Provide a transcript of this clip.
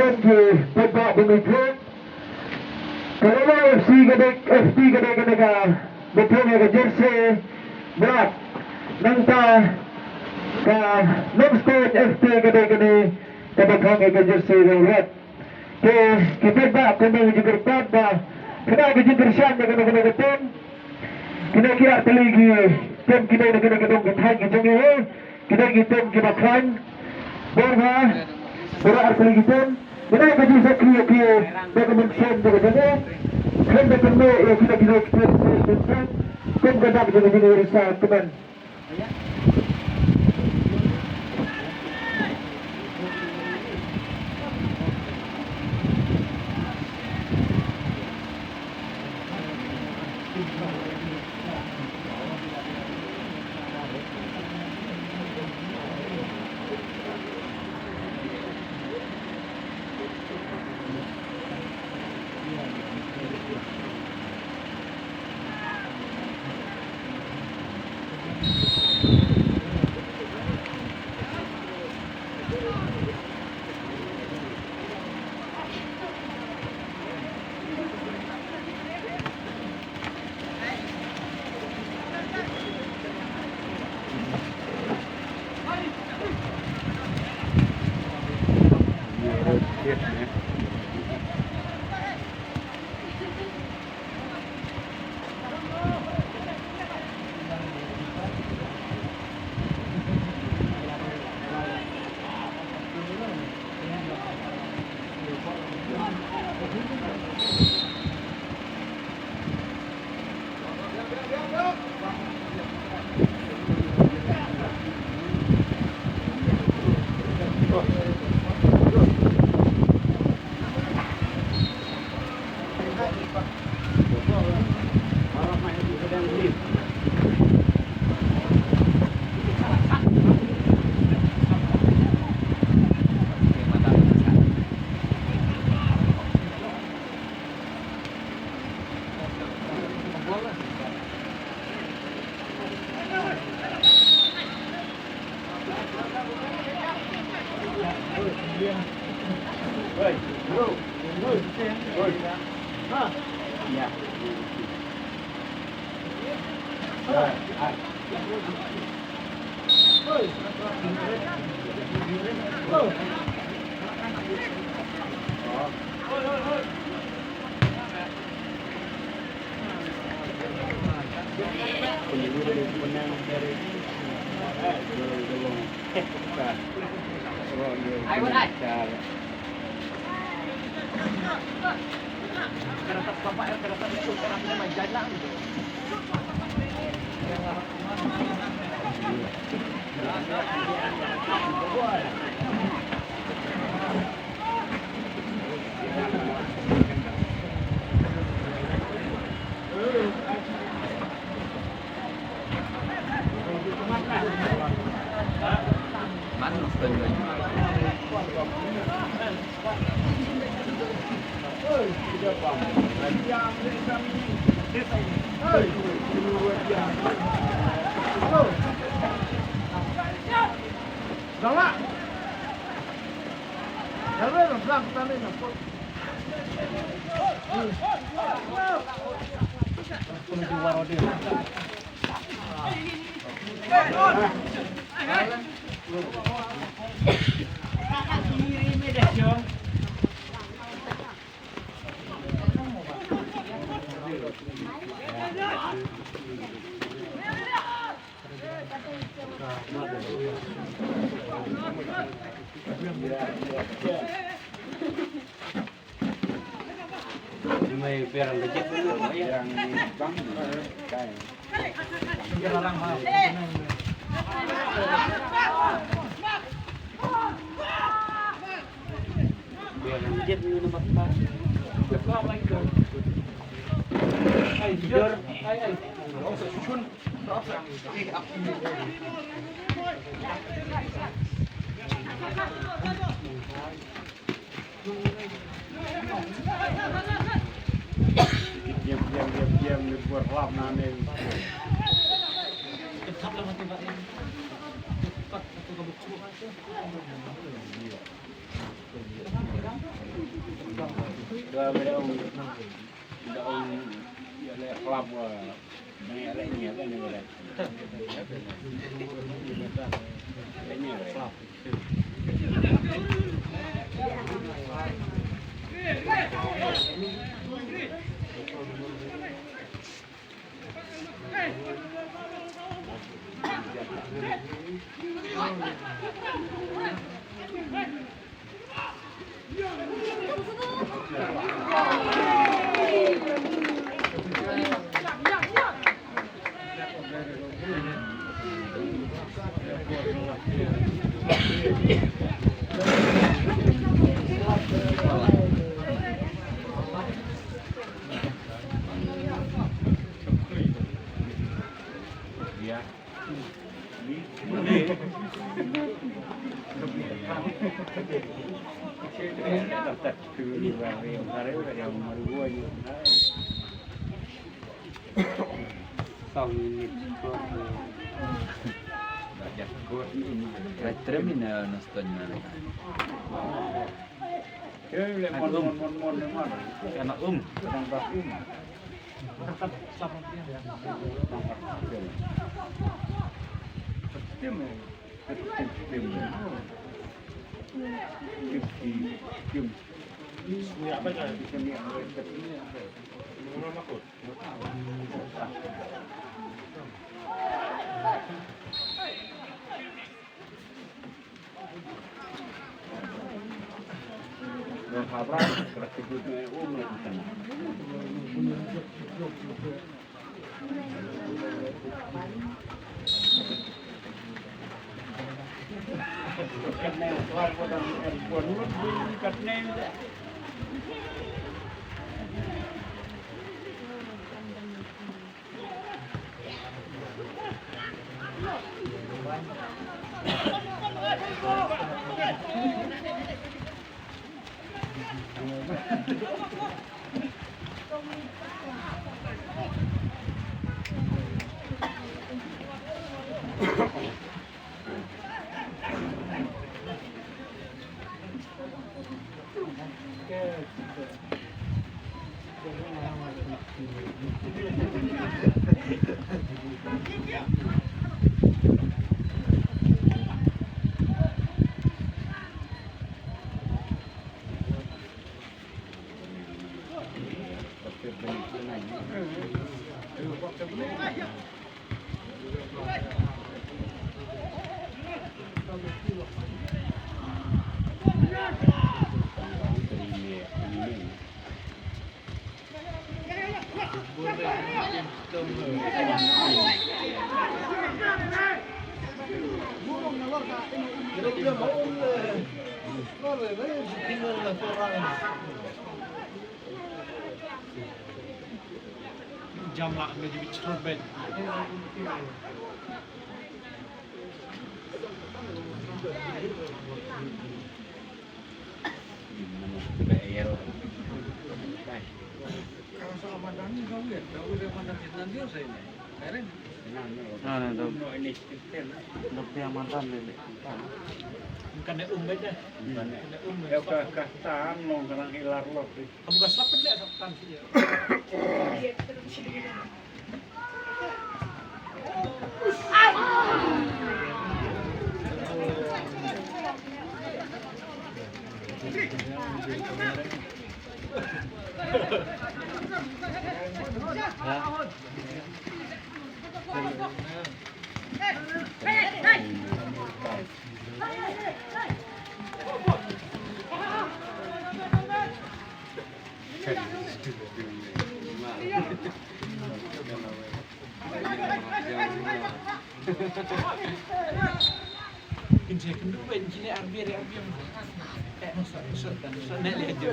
Ken ke Pemba Bumikut. Kalau FC gede ka betul ya jersey black nangta ka Lomsted FC gede kadang ka jersey red. Kita ba kami juga pada kena juga sian dengan betul. Kira-kira teligi tim kita dengan ketang kita ni kita kita kan berha berar teligi tim. Bila kaji sakri ke dokumen sen de gede kan de kene kita kan gadak jadi risa teman. May perang legit dulu, yang di bank kayak. Orang mau. Perang legit dulu tempat tempat. Ay, jujur, ay. Oh, susun. Diam dibuat lap nanti. Tetap lah mati pak ini. Cepat atau kabut cukup. Rồi bây giờ ông lại club này lại nhiều cái này này. Cái nhiều này. Iya. Daftar dulu yang kemarin yang baru aja. Xong banyak kuat ini. Terminal nontonnya. Kira mon Karena sedang pasti. Tim. Apa ya? Don Fabra, praktiknya umur di sana. Karena keluar pada buat karena jam lah menjadi cerobet. Kalau soal Ramadan kau lihat, kau lihat Ramadan nanti saya ini. Keren. Nah, itu ini sistem. lebih aman ini. Bukan ada umbet dah. Ya kastan long karang hilar loh. Bukan selapan deh, selapan sih. Kinci kendua, kinci arbir yang masa dan sana lihat je.